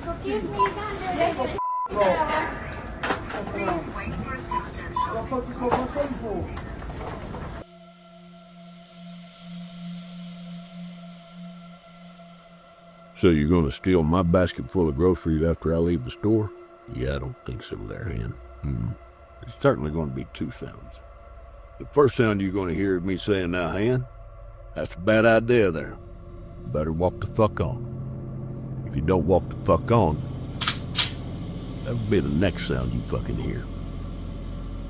Excuse me, you can't do it. Please wait for assistance. So you're gonna steal my basket full of groceries after I leave the store? Yeah, I don't think so there, Hen. There's certainly gonna be two sounds. The first sound you're gonna hear is me saying, "Now, Hen, that's a bad idea there. Better walk the fuck on." If you don't walk the fuck on, that'll be the next sound you fucking hear.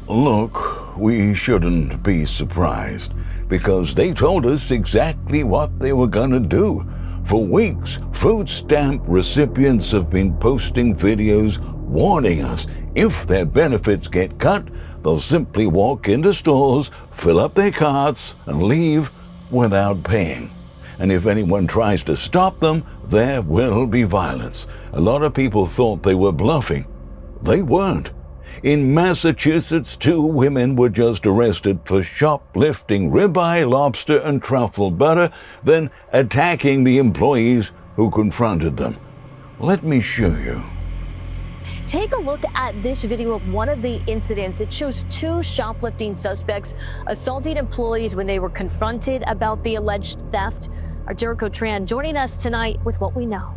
Look, we shouldn't be surprised, because they told us exactly what they were gonna do. For weeks, food stamp recipients have been posting videos warning us if their benefits get cut, they'll simply walk into stores, fill up their carts, and leave without paying. And if anyone tries to stop them, there will be violence. A lot of people thought they were bluffing. They weren't. In Massachusetts, 2 women were just arrested for shoplifting ribeye, lobster, and truffle butter, then attacking the employees who confronted them. Let me show you. Take a look at this video of one of the incidents. It shows 2 shoplifting suspects assaulting employees when they were confronted about the alleged theft. Our Jericho Tran joining us tonight with what we know.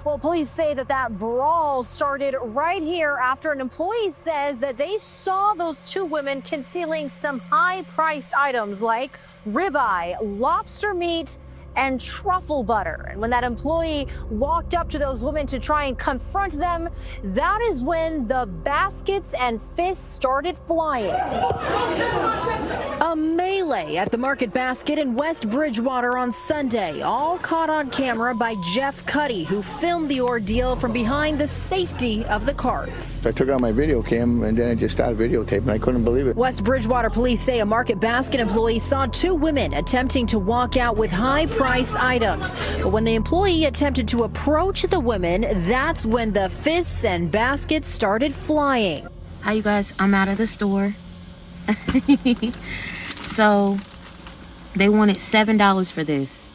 Well, police say that brawl started right here after an employee says that they saw those 2 women concealing some high-priced items like ribeye, lobster meat, and truffle butter. And when that employee walked up to those women to try and confront them, that is when the baskets and fists started flying. A melee at the Market Basket in West Bridgewater on Sunday, all caught on camera by Jeff Cuddy, who filmed the ordeal from behind the safety of the carts. I took out my video cam and then I just started videotaping. I couldn't believe it. West Bridgewater police say a Market Basket employee saw 2 women attempting to walk out with high-priced items. But when the employee attempted to approach the women, that's when the fists and baskets started flying. Hi, you guys. I'm out of the store. So they wanted $7 for this.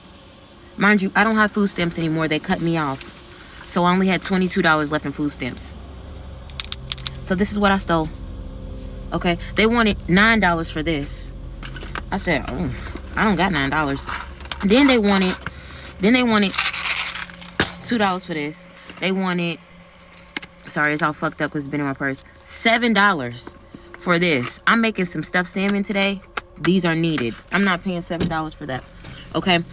Mind you, I don't have food stamps anymore. They cut me off. So I only had $22 left in food stamps. So this is what I stole. Okay, they wanted $9 for this. I said, oh, I don't got $9. Then they wanted $2 for this. They wanted, sorry, it's all fucked up because it's been in my purse. $7 for this. I'm making some stuffed salmon today. These are needed. I'm not paying $7 for that. Okay,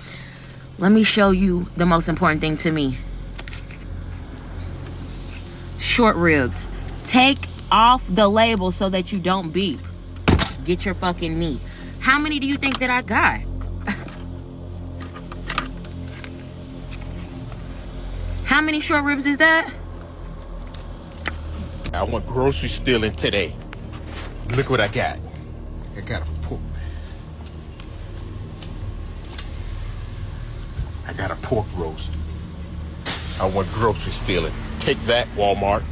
let me show you the most important thing to me. Short ribs. Take off the label so that you don't beep. Get your fucking meat. How many do you think that I got? How many short ribs is that? I went grocery stealing today. Look what I got. I got a pork roast. I went grocery stealing. Take that, Walmart.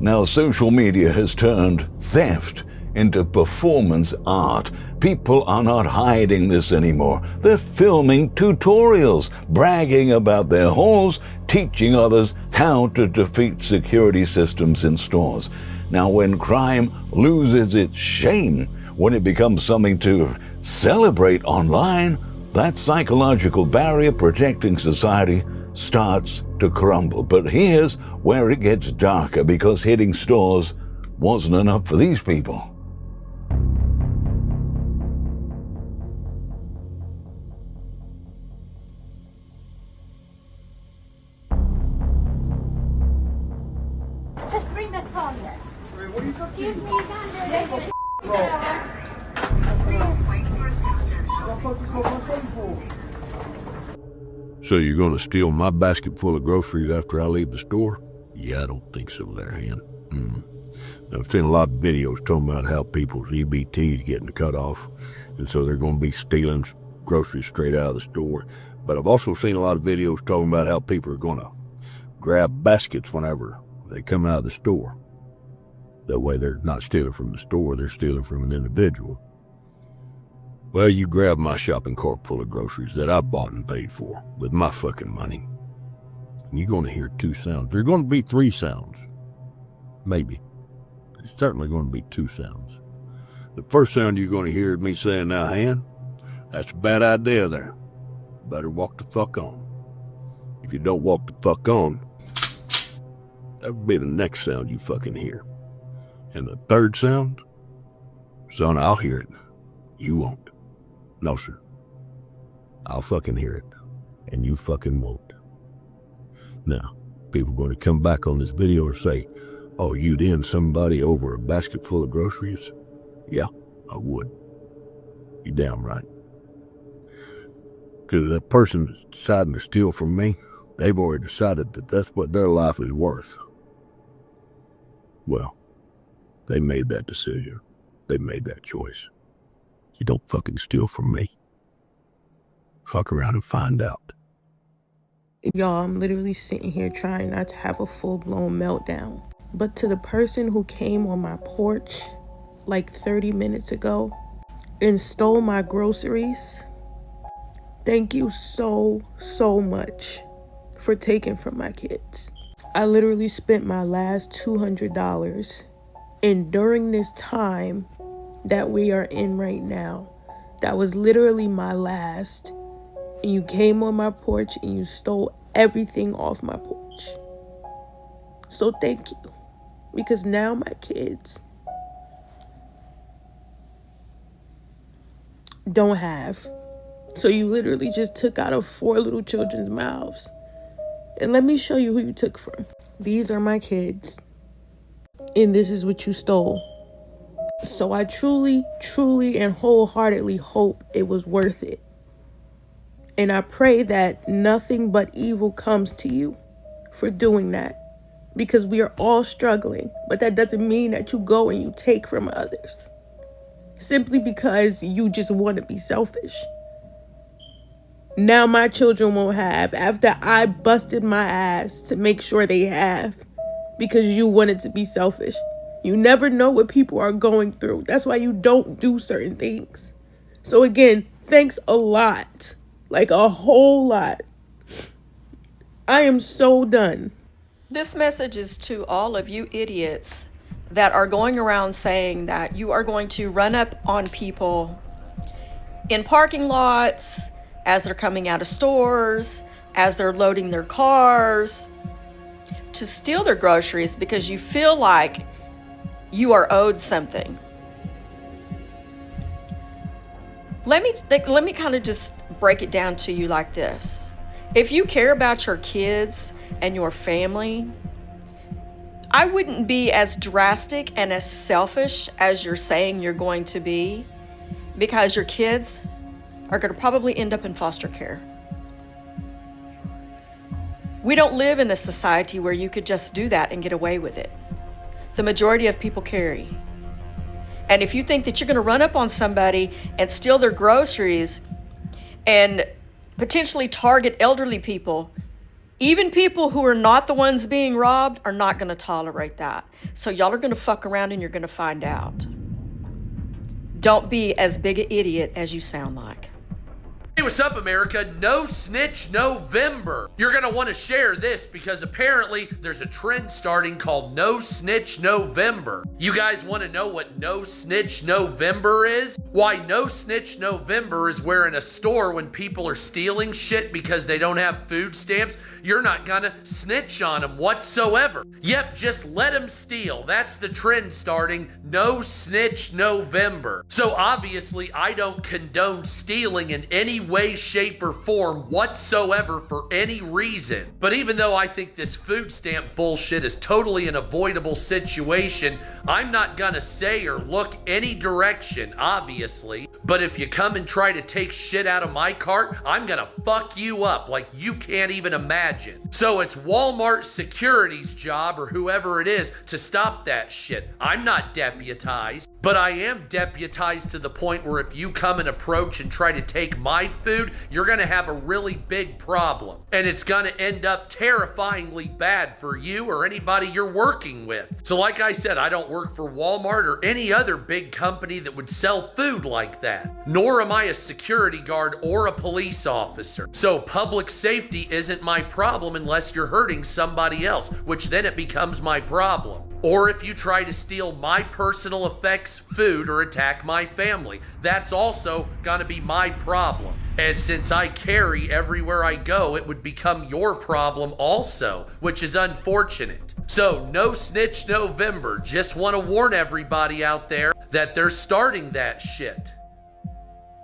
Now, social media has turned theft into performance art. People are not hiding this anymore. They're filming tutorials, bragging about their hauls, teaching others how to defeat security systems in stores. Now, when crime loses its shame, when it becomes something to celebrate online, that psychological barrier protecting society starts to crumble. But here's where it gets darker, because hitting stores wasn't enough for these people. Just bring that phone here. Excuse me, you can't do it. Please wait for assistance. So you're gonna steal my basket full of groceries after I leave the store? Yeah, I don't think so there, Hen. I've seen a lot of videos talking about how people's EBT is getting cut off, and so they're gonna be stealing groceries straight out of the store. But I've also seen a lot of videos talking about how people are gonna grab baskets whenever they come out of the store. That way they're not stealing from the store, they're stealing from an individual. Well, you grab my shopping cart full of groceries that I bought and paid for with my fucking money. And you're going to hear two sounds. There's going to be three sounds. Maybe. There's certainly going to be two sounds. The first sound you're going to hear is me saying, "Now, Han, that's a bad idea there. Better walk the fuck on." If you don't walk the fuck on, that would be the next sound you fucking hear. And the third sound, son, I'll hear it. You won't. No, sir. I'll fucking hear it. And you fucking won't. Now, people are going to come back on this video and say, "Oh, you'd end somebody over a basket full of groceries?" Yeah, I would. You damn right. Because that person that's deciding to steal from me, they've already decided that that's what their life is worth. Well, they made that decision. They made that choice. You don't fucking steal from me. Fuck around and find out. Y'all, I'm literally sitting here trying not to have a full-blown meltdown. But to the person who came on my porch like 30 minutes ago and stole my groceries, thank you so much for taking from my kids. I literally spent my last $200, and during this time that we are in right now, that was literally my last, and you came on my porch and you stole everything off my porch. So thank you, because now my kids don't have. So you literally just took out of 4 little children's mouths. And let me show you who you took from. These are my kids. And this is what you stole. So I truly and wholeheartedly hope it was worth it. And I pray that nothing but evil comes to you for doing that. Because we are all struggling. But that doesn't mean that you go and you take from others. Simply because you just want to be selfish. Now my children won't have, after I busted my ass to make sure they have, because you wanted to be selfish. You never know what people are going through. That's why you don't do certain things. So again, thanks a lot. Like a whole lot. I am so done. This message is to all of you idiots that are going around saying that you are going to run up on people in parking lots, as they're coming out of stores, as they're loading their cars, to steal their groceries because you feel like you are owed something. Let me kind of just break it down to you like this. If you care about your kids and your family, I wouldn't be as drastic and as selfish as you're saying you're going to be, because your kids are going to probably end up in foster care. We don't live in a society where you could just do that and get away with it. The majority of people carry. And if you think that you're going to run up on somebody and steal their groceries and potentially target elderly people, even people who are not the ones being robbed are not going to tolerate that. So y'all are going to fuck around and you're going to find out. Don't be as big an idiot as you sound like. Hey, what's up, America? No Snitch November. You're gonna want to share this because apparently there's a trend starting called No Snitch November. You guys want to know what No Snitch November is? Why, No Snitch November is where in a store when people are stealing shit because they don't have food stamps, you're not gonna snitch on them whatsoever. Yep, just let them steal. That's the trend starting. No Snitch November. So obviously I don't condone stealing in any way, shape, or form whatsoever for any reason. But even though I think this food stamp bullshit is totally an avoidable situation, I'm not gonna say or look any direction, obviously. But if you come and try to take shit out of my cart, I'm gonna fuck you up like you can't even imagine. So it's Walmart security's job, or whoever it is, to stop that shit. I'm not deputized, but I am deputized to the point where if you come and approach and try to take my food, you're gonna have a really big problem. And it's gonna end up terrifyingly bad for you or anybody you're working with. So like I said, I don't work for Walmart or any other big company that would sell food like that. Nor am I a security guard or a police officer. So public safety isn't my problem unless you're hurting somebody else, which then it becomes my problem. Or if you try to steal my personal effects food or attack my family, that's also gonna be my problem. And since I carry everywhere I go, it would become your problem also, which is unfortunate. So no Snitch November. Just want to warn everybody out there that they're starting that shit.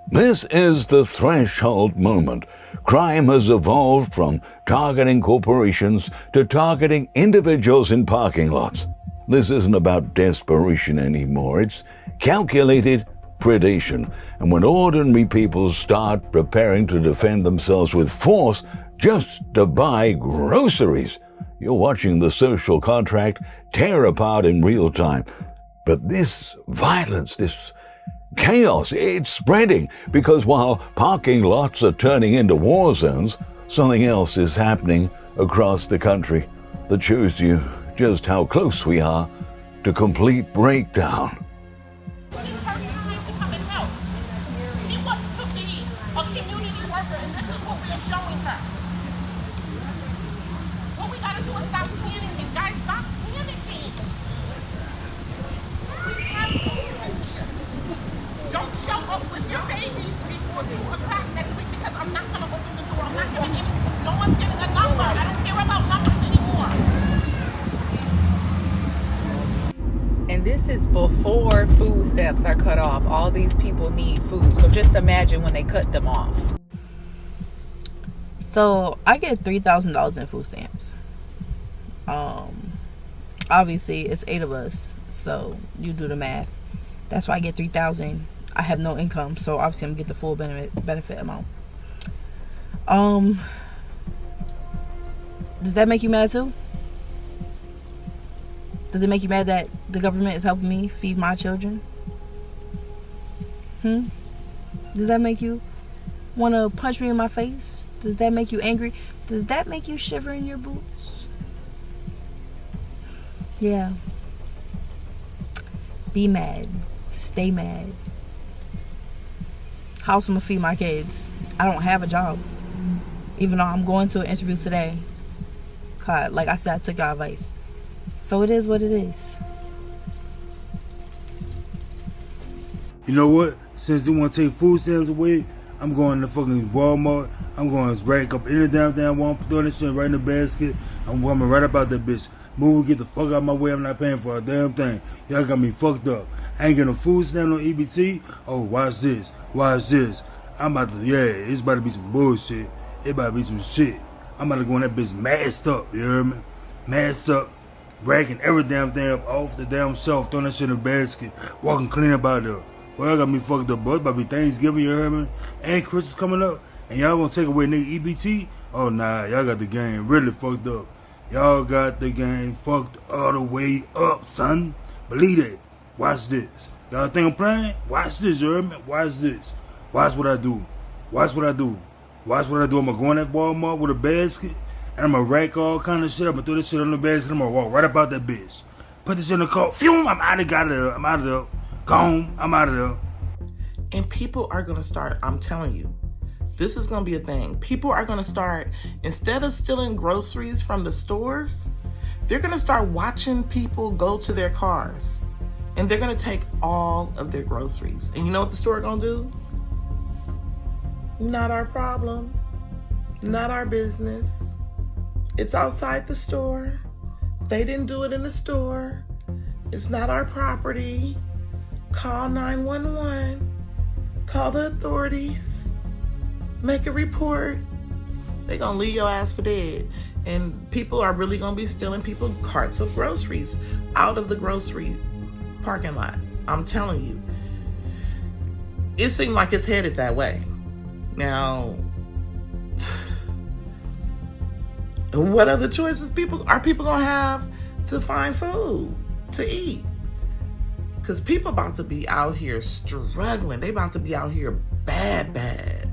This is the threshold moment. Crime has evolved from targeting corporations to targeting individuals in parking lots. This isn't about desperation anymore. It's calculated predation. And when ordinary people start preparing to defend themselves with force just to buy groceries, you're watching the social contract tear apart in real time. But this violence, this chaos, it's spreading because while parking lots are turning into war zones, something else is happening across the country that shows you just how close we are to complete breakdown. She wants to be a community worker, and this is what we're showing her. What we gotta do is stop panicking. Guys, stop panicking. We have children here. Don't show up with your babies before 2 o'clock next week because I'm not gonna open the door. I'm not giving any. No one's getting a number. I don't care about numbers anymore. And this is before food stamps are cut off. All these people need food. So just imagine when they cut them off. So I get $3,000 in food stamps. Obviously it's 8 of us, so you do the math. That's why I get $3,000. I have no income, so obviously I'm gonna get the full benefit amount. Does that make you mad too? Does it make you mad that the government is helping me feed my children? Does that make you want to punch me in my face? Does that make you angry? Does that make you shiver in your boots? Yeah. Be mad. Stay mad. How else am I gonna feed my kids? I don't have a job. Even though I'm going to an interview today. God, like I said, I took your advice. So it is what it is. You know what? Since they want to take food stamps away, I'm going to fucking Walmart. I'm going to rack up any damn Walmart, throw this shit right in the basket. I'm coming right about that bitch. Move, get the fuck out of my way. I'm not paying for a damn thing. Y'all got me fucked up. I ain't getting a food stamp on EBT. Oh, watch this. Watch this. I'm about to, it's about to be some bullshit. It about to be some shit. I'm about to go in that bitch masked up. You hear me? Masked up. Racking every damn thing up off the damn shelf, throwing that shit in a basket, walking clean about there. Well, y'all got me fucked up, boy. It's about to be Thanksgiving, you heard me? And Christmas coming up, and y'all gonna take away nigga EBT? Oh, nah, y'all got the game really fucked up. Y'all got the game fucked all the way up, son. Believe it. Watch this. Y'all think I'm playing? Watch this, you heard me? Watch this. Watch what I do. Watch what I do. Watch what I do. I'm gonna go in that Walmart with a basket, and I'm gonna rack all kind of shit. I'm gonna throw this shit on the basket. I'm gonna walk right about that bitch. Put this in the car. Phew, I'm out of there. I'm out of there. Gone. I'm out of there. And people are gonna start, I'm telling you, this is gonna be a thing. People are gonna start, instead of stealing groceries from the stores, they're gonna start watching people go to their cars. And they're gonna take all of their groceries. And you know what the store gonna do? Not our problem. Not our business. It's outside the store. They didn't do it in the store. It's not our property. Call 911. Call the authorities. Make a report. They're gonna leave your ass for dead. And people are really gonna be stealing people carts of groceries out of the grocery parking lot. I'm telling you. It seemed like it's headed that way. Now, what other choices are people gonna have to find food to eat? Because people about to be out here struggling. They about to be out here bad.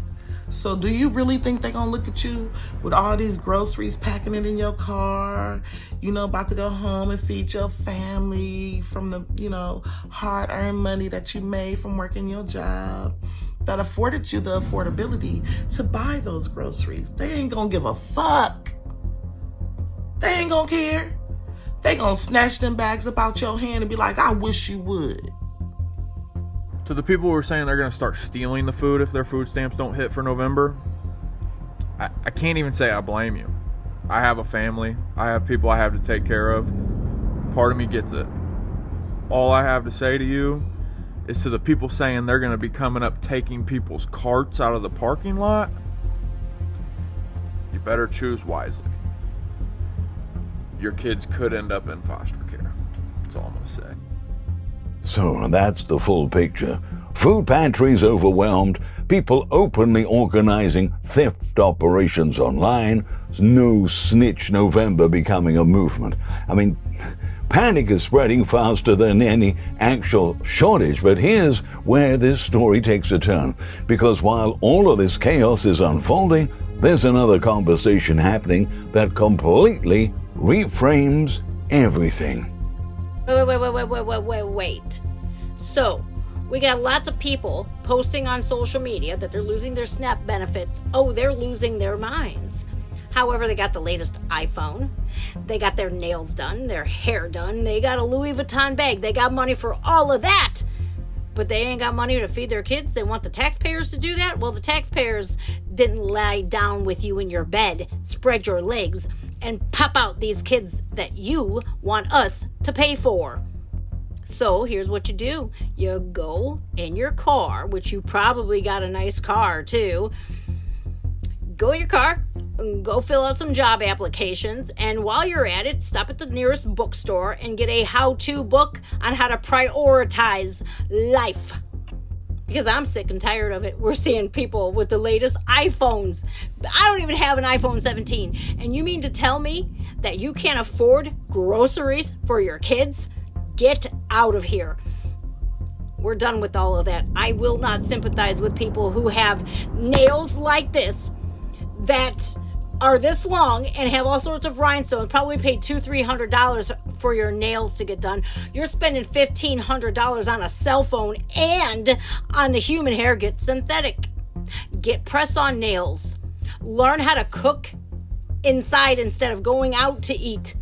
So do you really think they're gonna look at you with all these groceries, packing it in your car, about to go home and feed your family from the, hard-earned money that you made from working your job that afforded you the affordability to buy those groceries? They ain't gonna give a fuck. They ain't gonna care. They gonna snatch them bags up out your hand and be like, I wish you would. To the people who are saying they're going to start stealing the food if their food stamps don't hit for November, I can't even say I blame you. I have a family. I have people I have to take care of. Part of me gets it. All I have to say to you is to the people saying they're going to be coming up taking people's carts out of the parking lot, you better choose wisely. Your kids could end up in foster care. That's all I'm going to say. So that's the full picture. Food pantries overwhelmed, people openly organizing theft operations online, no Snitch November becoming a movement. I mean, panic is spreading faster than any actual shortage. But here's where this story takes a turn. Because while all of this chaos is unfolding, there's another conversation happening that completely reframes everything. Wait. So, we got lots of people posting on social media that they're losing their SNAP benefits. Oh, they're losing their minds. However, they got the latest iPhone. They got their nails done, their hair done. They got a Louis Vuitton bag. They got money for all of that. But they ain't got money to feed their kids. They want the taxpayers to do that? Well, the taxpayers didn't lie down with you in your bed, spread your legs, and pop out these kids that you want us to pay for. So here's what you do. You go in your car, which you probably got a nice car too. Go in your car, go fill out some job applications, and while you're at it, stop at the nearest bookstore and get a how-to book on how to prioritize life. Because I'm sick and tired of it. We're seeing people with the latest iPhones. I don't even have an iPhone 17. And you mean to tell me that you can't afford groceries for your kids? Get out of here. We're done with all of that. I will not sympathize with people who have nails like this that are this long and have all sorts of rhinestones. Probably paid $200-300 for your nails to get done. You're spending $1,500 on a cell phone and on the human hair. Get synthetic. Get press-on nails. Learn how to cook inside instead of going out to eat.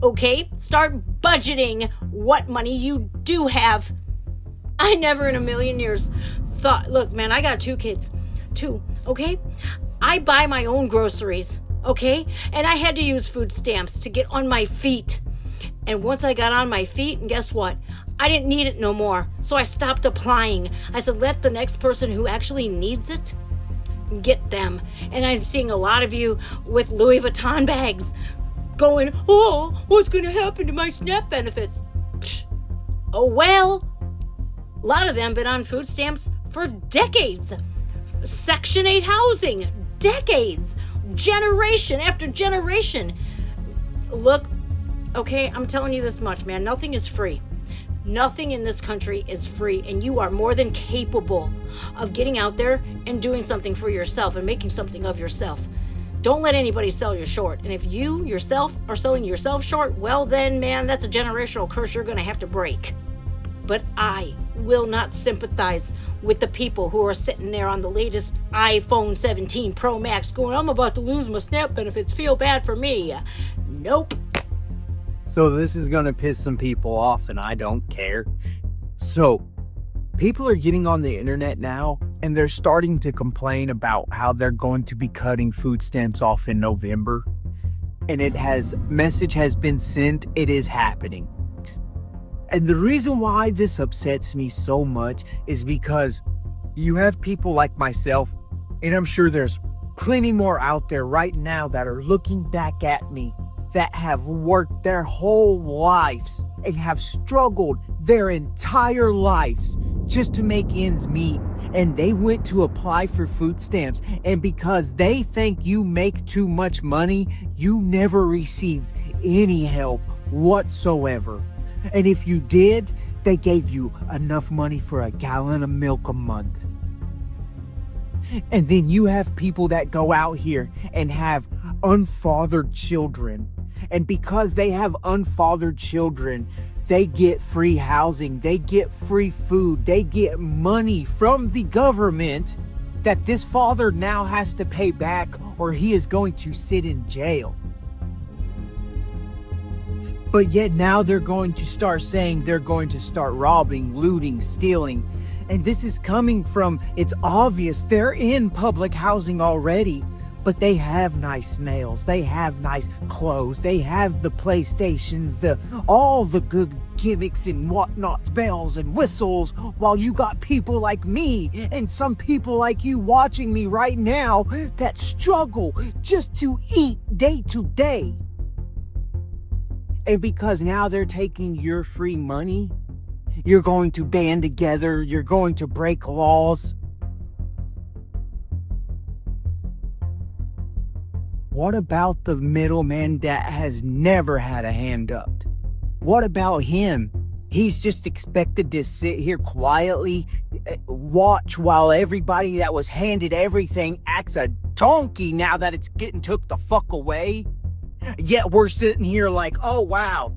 Okay? Start budgeting what money you do have. I never in a million years thought, look, man, I got 2 kids. 2, okay? I buy my own groceries, okay? And I had to use food stamps to get on my feet. And once I got on my feet, and guess what? I didn't need it no more. So I stopped applying. I said, let the next person who actually needs it get them. And I'm seeing a lot of you with Louis Vuitton bags going, oh, what's going to happen to my SNAP benefits? Psh, oh, well, a lot of them been on food stamps for decades. Section 8 housing, decades, generation after generation. Look, okay, I'm telling you this much, man. Nothing is free. Nothing in this country is free, and you are more than capable of getting out there and doing something for yourself and making something of yourself. Don't let anybody sell you short. And if you yourself are selling yourself short, well then, man, that's a generational curse you're going to have to break. But I will not sympathize with the people who are sitting there on the latest iPhone 17 Pro Max going, I'm about to lose my SNAP benefits, feel bad for me. Nope. So this is going to piss some people off, and I don't care. So people are getting on the internet now, and they're starting to complain about how they're going to be cutting food stamps off in November. And message has been sent, it is happening. And the reason why this upsets me so much is because you have people like myself, and I'm sure there's plenty more out there right now that are looking back at me that have worked their whole lives and have struggled their entire lives just to make ends meet. And they went to apply for food stamps. And because they think you make too much money, you never received any help whatsoever. And if you did, they gave you enough money for a gallon of milk a month. And then you have people that go out here and have unfathered children. And because they have unfathered children, they get free housing, they get free food, they get money from the government that this father now has to pay back, or he is going to sit in jail. But yet now they're going to start saying they're going to start robbing, looting, stealing. And this is coming from, it's obvious, they're in public housing already, but they have nice nails, they have nice clothes, they have the PlayStations, all the good gimmicks and whatnots, bells and whistles, while you got people like me and some people like you watching me right now that struggle just to eat day to day. And because now they're taking your free money, you're going to band together, you're going to break laws. What about the middleman that has never had a hand up? What about him? He's just expected to sit here quietly, watch while everybody that was handed everything acts a donkey now that it's getting took the fuck away. Yet we're sitting here like, oh wow,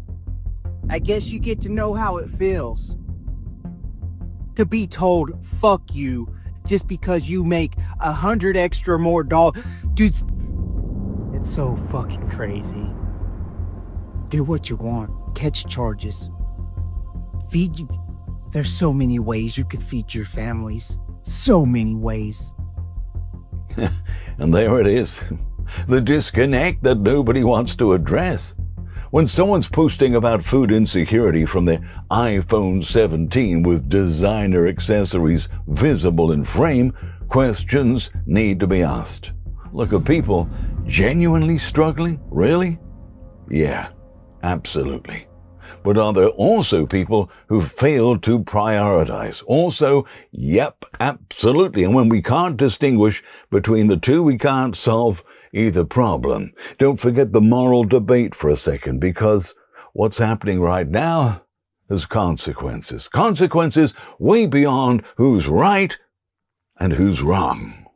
I guess you get to know how it feels to be told fuck you just because you make 100 extra more dollars. Dude, it's so fucking crazy. Do what you want, catch charges, feed you. There's so many ways you could feed your families, so many ways. And there it is, the disconnect that nobody wants to address. When someone's posting about food insecurity from their iPhone 17 with designer accessories visible in frame, questions need to be asked. Look, are people genuinely struggling? Really? Yeah, absolutely. But are there also people who fail to prioritize? Also, yep, absolutely. And when we can't distinguish between the two, we can't solve either problem. Don't forget the moral debate for a second, because what's happening right now has consequences. Consequences way beyond who's right and who's wrong.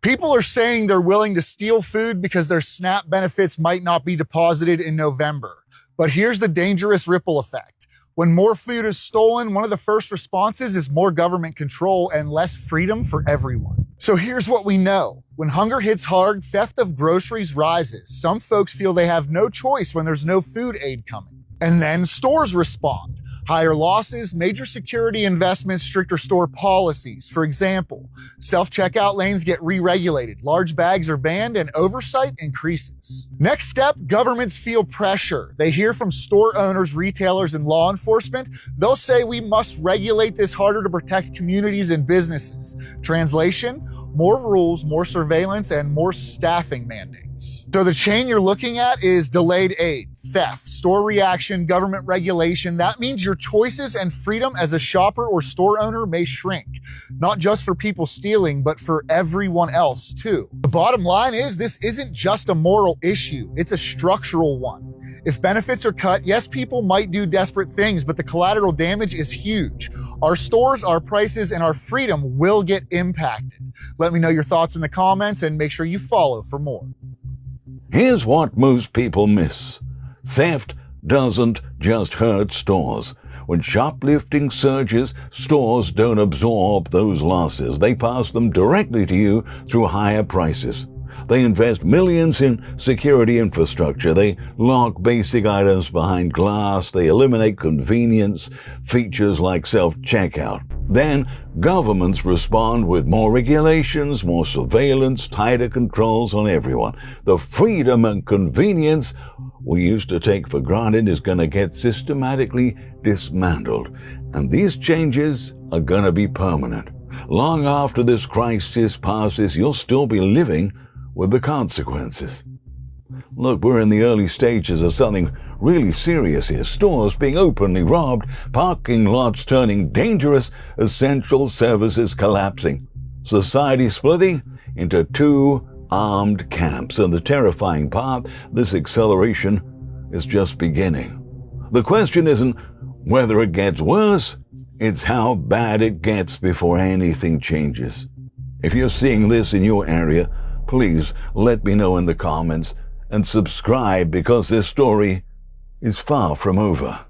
People are saying they're willing to steal food because their SNAP benefits might not be deposited in November. But here's the dangerous ripple effect. When more food is stolen, one of the first responses is more government control and less freedom for everyone. So here's what we know. When hunger hits hard, theft of groceries rises. Some folks feel they have no choice when there's no food aid coming. And then stores respond. Higher losses, major security investments, stricter store policies. For example, self-checkout lanes get re-regulated, large bags are banned, and oversight increases. Next step, governments feel pressure. They hear from store owners, retailers, and law enforcement. They'll say we must regulate this harder to protect communities and businesses. Translation, more rules, more surveillance, and more staffing mandates. So the chain you're looking at is delayed aid, theft, store reaction, government regulation. That means your choices and freedom as a shopper or store owner may shrink, not just for people stealing, but for everyone else too. The bottom line is this isn't just a moral issue, it's a structural one. If benefits are cut, yes, people might do desperate things, but the collateral damage is huge. Our stores, our prices, and our freedom will get impacted. Let me know your thoughts in the comments and make sure you follow for more. Here's what most people miss. Theft doesn't just hurt stores. When shoplifting surges, stores don't absorb those losses. They pass them directly to you through higher prices. They invest millions in security infrastructure. They lock basic items behind glass. They eliminate convenience features like self-checkout. Then governments respond with more regulations, more surveillance, tighter controls on everyone. The freedom and convenience we used to take for granted is going to get systematically dismantled. And these changes are going to be permanent. Long after this crisis passes, you'll still be living with the consequences. Look, we're in the early stages of something really serious here. Stores being openly robbed, parking lots turning dangerous, essential services collapsing. Society splitting into two armed camps. And the terrifying part, this acceleration is just beginning. The question isn't whether it gets worse, it's how bad it gets before anything changes. If you're seeing this in your area, please let me know in the comments and subscribe, because this story is far from over.